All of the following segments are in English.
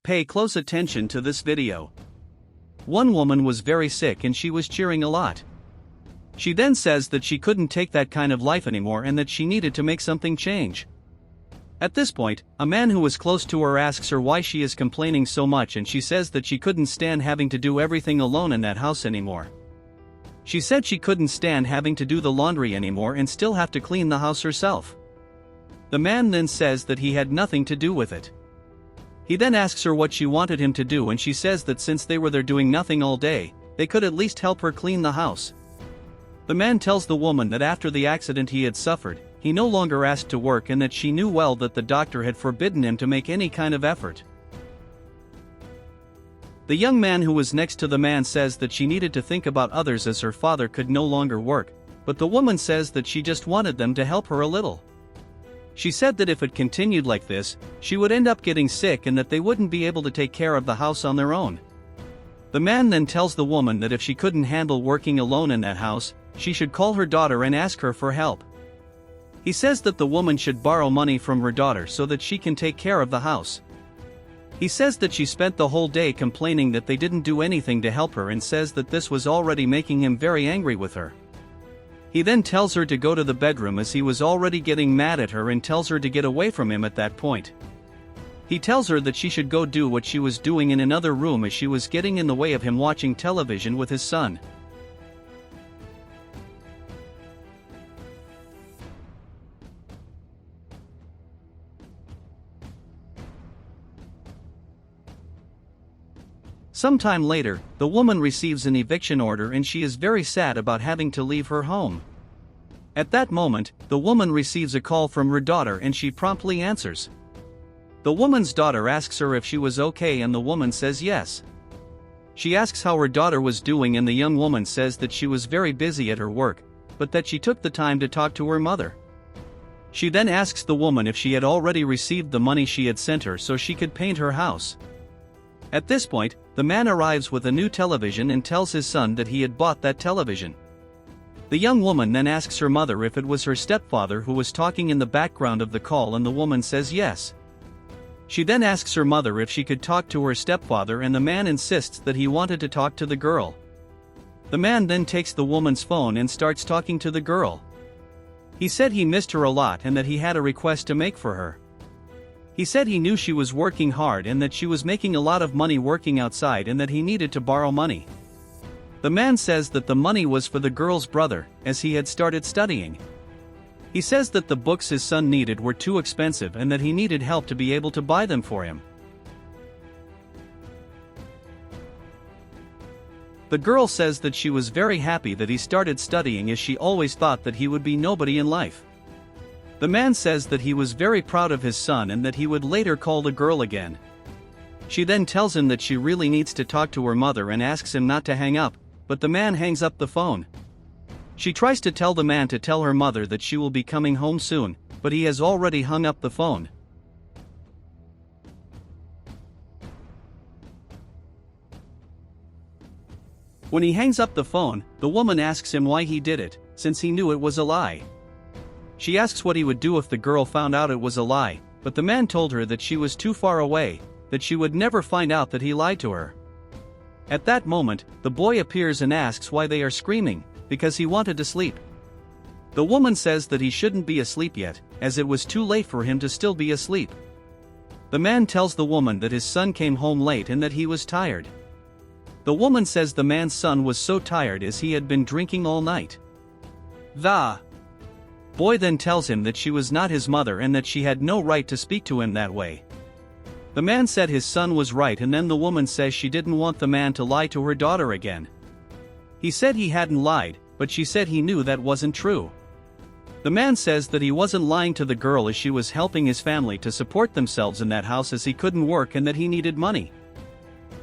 Pay close attention to this video. One woman was very sick and she was cheering a lot. She then says that she couldn't take that kind of life anymore and that she needed to make something change. At this point, a man who was close to her asks her why she is complaining so much, and she says that she couldn't stand having to do everything alone in that house anymore. She said she couldn't stand having to do the laundry anymore and still have to clean the house herself. The man then says that he had nothing to do with it. He then asks her what she wanted him to do, and she says that since they were there doing nothing all day, they could at least help her clean the house. The man tells the woman that after the accident he had suffered, he no longer asked to work and that she knew well that the doctor had forbidden him to make any kind of effort. The young man who was next to the man says that she needed to think about others as her father could no longer work, but the woman says that she just wanted them to help her a little. She said that if it continued like this, she would end up getting sick and that they wouldn't be able to take care of the house on their own. The man then tells the woman that if she couldn't handle working alone in that house, she should call her daughter and ask her for help. He says that the woman should borrow money from her daughter so that she can take care of the house. He says that she spent the whole day complaining that they didn't do anything to help her and says that this was already making him very angry with her. He then tells her to go to the bedroom as he was already getting mad at her and tells her to get away from him at that point. He tells her that she should go do what she was doing in another room as she was getting in the way of him watching television with his son. Sometime later, the woman receives an eviction order and she is very sad about having to leave her home. At that moment, the woman receives a call from her daughter and she promptly answers. The woman's daughter asks her if she was okay and the woman says yes. She asks how her daughter was doing and the young woman says that she was very busy at her work, but that she took the time to talk to her mother. She then asks the woman if she had already received the money she had sent her so she could paint her house. At this point, the man arrives with a new television and tells his son that he had bought that television. The young woman then asks her mother if it was her stepfather who was talking in the background of the call and the woman says yes. She then asks her mother if she could talk to her stepfather and the man insists that he wanted to talk to the girl. The man then takes the woman's phone and starts talking to the girl. He said he missed her a lot and that he had a request to make for her. He said he knew she was working hard and that she was making a lot of money working outside and that he needed to borrow money. The man says that the money was for the girl's brother, as he had started studying. He says that the books his son needed were too expensive and that he needed help to be able to buy them for him. The girl says that she was very happy that he started studying as she always thought that he would be nobody in life. The man says that he was very proud of his son and that he would later call the girl again. She then tells him that she really needs to talk to her mother and asks him not to hang up, but the man hangs up the phone. She tries to tell the man to tell her mother that she will be coming home soon, but he has already hung up the phone. When he hangs up the phone, the woman asks him why he did it, since he knew it was a lie. She asks what he would do if the girl found out it was a lie, but the man told her that she was too far away, that she would never find out that he lied to her. At that moment, the boy appears and asks why they are screaming, because he wanted to sleep. The woman says that he shouldn't be asleep yet, as it was too late for him to still be asleep. The man tells the woman that his son came home late and that he was tired. The woman says the man's son was so tired as he had been drinking all night. The boy then tells him that she was not his mother and that she had no right to speak to him that way. The man said his son was right, and then the woman says she didn't want the man to lie to her daughter again. He said he hadn't lied, but she said he knew that wasn't true. The man says that he wasn't lying to the girl as she was helping his family to support themselves in that house as he couldn't work and that he needed money.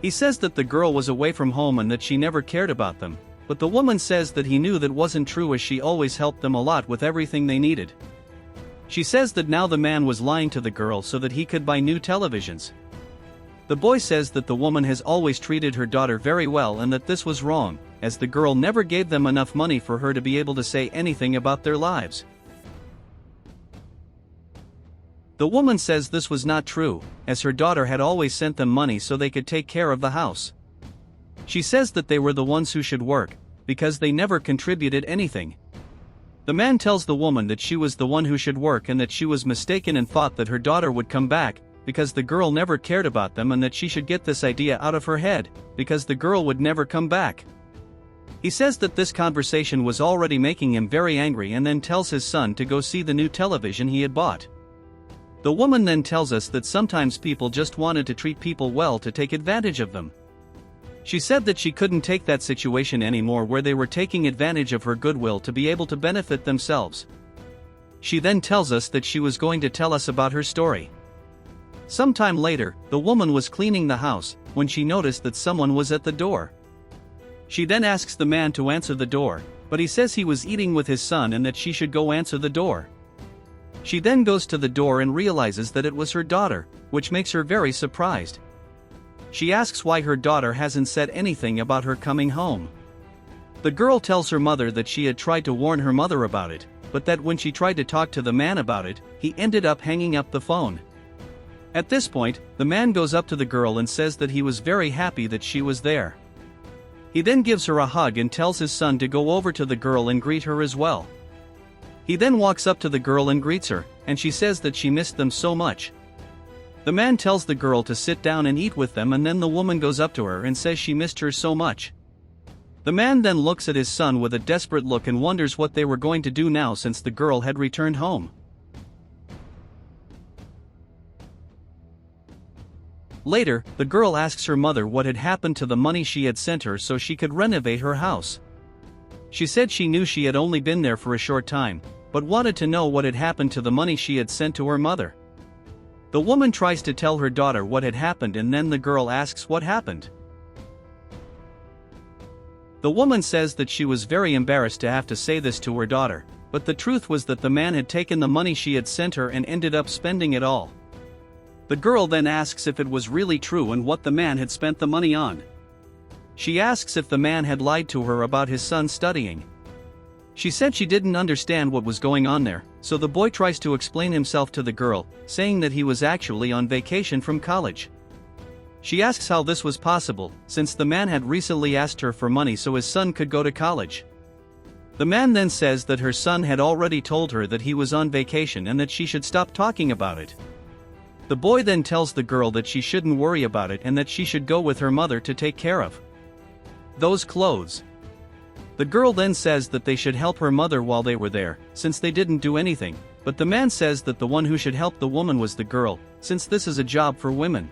He says that the girl was away from home and that she never cared about them, but the woman says that he knew that wasn't true as she always helped them a lot with everything they needed. She says that now the man was lying to the girl so that he could buy new televisions. The boy says that the woman has always treated her daughter very well and that this was wrong, as the girl never gave them enough money for her to be able to say anything about their lives. The woman says this was not true, as her daughter had always sent them money so they could take care of the house. She says that they were the ones who should work, because they never contributed anything. The man tells the woman that she was the one who should work and that she was mistaken and thought that her daughter would come back, because the girl never cared about them, and that she should get this idea out of her head, because the girl would never come back. He says that this conversation was already making him very angry, and then tells his son to go see the new television he had bought. The woman then tells us that sometimes people just wanted to treat people well to take advantage of them. She said that she couldn't take that situation anymore where they were taking advantage of her goodwill to be able to benefit themselves. She then tells us that she was going to tell us about her story. Sometime later, the woman was cleaning the house when she noticed that someone was at the door. She then asks the man to answer the door, but he says he was eating with his son and that she should go answer the door. She then goes to the door and realizes that it was her daughter, which makes her very surprised. She asks why her daughter hasn't said anything about her coming home. The girl tells her mother that she had tried to warn her mother about it, but that when she tried to talk to the man about it, he ended up hanging up the phone. At this point, the man goes up to the girl and says that he was very happy that she was there. He then gives her a hug and tells his son to go over to the girl and greet her as well. He then walks up to the girl and greets her, and she says that she missed them so much. The man tells the girl to sit down and eat with them, and then the woman goes up to her and says she missed her so much. The man then looks at his son with a desperate look and wonders what they were going to do now since the girl had returned home. Later, the girl asks her mother what had happened to the money she had sent her so she could renovate her house. She said she knew she had only been there for a short time, but wanted to know what had happened to the money she had sent to her mother. The woman tries to tell her daughter what had happened, and then the girl asks what happened. The woman says that she was very embarrassed to have to say this to her daughter, but the truth was that the man had taken the money she had sent her and ended up spending it all. The girl then asks if it was really true and what the man had spent the money on. She asks if the man had lied to her about his son studying. She said she didn't understand what was going on there, so the boy tries to explain himself to the girl, saying that he was actually on vacation from college. She asks how this was possible, since the man had recently asked her for money so his son could go to college. The man then says that her son had already told her that he was on vacation and that she should stop talking about it. The boy then tells the girl that she shouldn't worry about it and that she should go with her mother to take care of those clothes. The girl then says that they should help her mother while they were there, since they didn't do anything, but the man says that the one who should help the woman was the girl, since this is a job for women.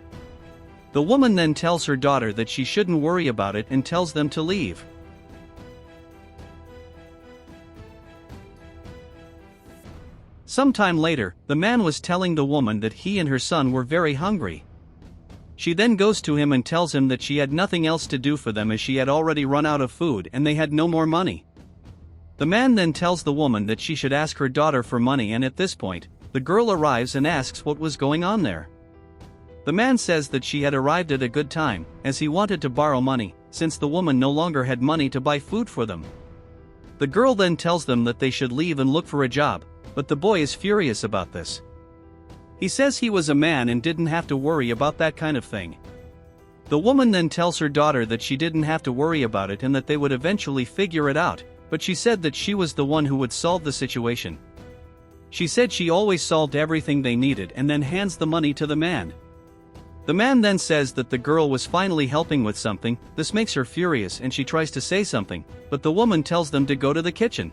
The woman then tells her daughter that she shouldn't worry about it and tells them to leave. Sometime later, the man was telling the woman that he and her son were very hungry. She then goes to him and tells him that she had nothing else to do for them as she had already run out of food and they had no more money. The man then tells the woman that she should ask her daughter for money, and at this point, the girl arrives and asks what was going on there. The man says that she had arrived at a good time, as he wanted to borrow money, since the woman no longer had money to buy food for them. The girl then tells them that they should leave and look for a job, but the boy is furious about this. He says he was a man and didn't have to worry about that kind of thing. The woman then tells her daughter that she didn't have to worry about it and that they would eventually figure it out, but she said that she was the one who would solve the situation. She said she always solved everything they needed and then hands the money to the man. The man then says that the girl was finally helping with something. This makes her furious and she tries to say something, but the woman tells them to go to the kitchen.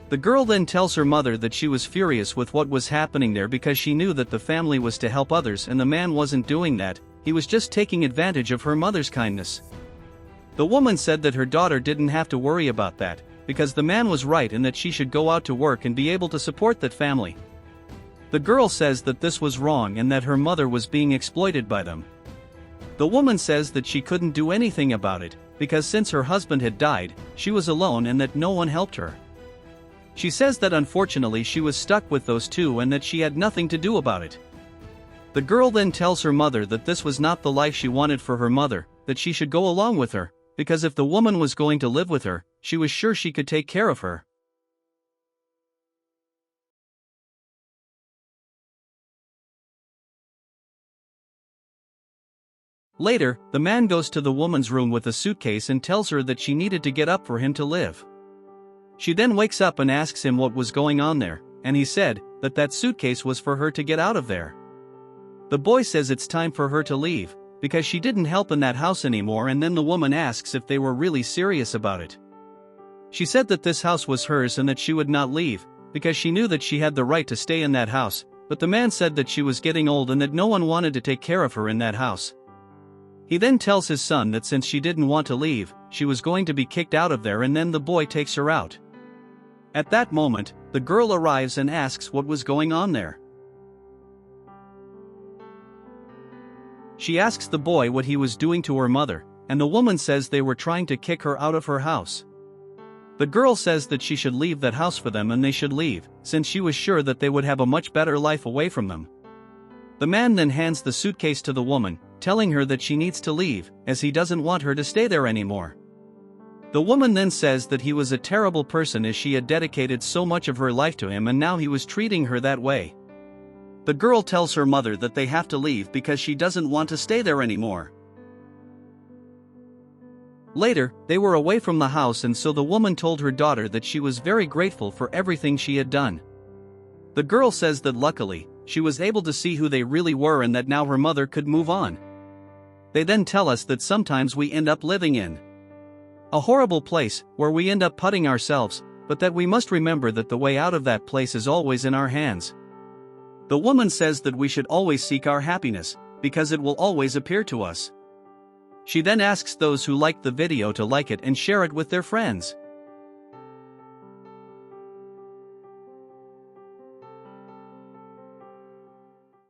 The girl then tells her mother that she was furious with what was happening there because she knew that the family was to help others and the man wasn't doing that, he was just taking advantage of her mother's kindness. The woman said that her daughter didn't have to worry about that, because the man was right and that she should go out to work and be able to support that family. The girl says that this was wrong and that her mother was being exploited by them. The woman says that she couldn't do anything about it, because since her husband had died, she was alone and that no one helped her. She says that unfortunately she was stuck with those two and that she had nothing to do about it. The girl then tells her mother that this was not the life she wanted for her mother, that she should go along with her, because if the woman was going to live with her, she was sure she could take care of her. Later, the man goes to the woman's room with a suitcase and tells her that she needed to get up for him to live. She then wakes up and asks him what was going on there, and he said that that suitcase was for her to get out of there. The boy says it's time for her to leave, because she didn't help in that house anymore, and then the woman asks if they were really serious about it. She said that this house was hers and that she would not leave, because she knew that she had the right to stay in that house, but the man said that she was getting old and that no one wanted to take care of her in that house. He then tells his son that since she didn't want to leave, she was going to be kicked out of there, and then the boy takes her out. At that moment, the girl arrives and asks what was going on there. She asks the boy what he was doing to her mother, and the woman says they were trying to kick her out of her house. The girl says that she should leave that house for them and they should leave, since she was sure that they would have a much better life away from them. The man then hands the suitcase to the woman, telling her that she needs to leave, as he doesn't want her to stay there anymore. The woman then says that he was a terrible person as she had dedicated so much of her life to him and now he was treating her that way. The girl tells her mother that they have to leave because she doesn't want to stay there anymore. Later, they were away from the house, and so the woman told her daughter that she was very grateful for everything she had done. The girl says that luckily, she was able to see who they really were and that now her mother could move on. They then tell us that sometimes we end up living in a horrible place, where we end up putting ourselves, but that we must remember that the way out of that place is always in our hands. The woman says that we should always seek our happiness, because it will always appear to us. She then asks those who liked the video to like it and share it with their friends.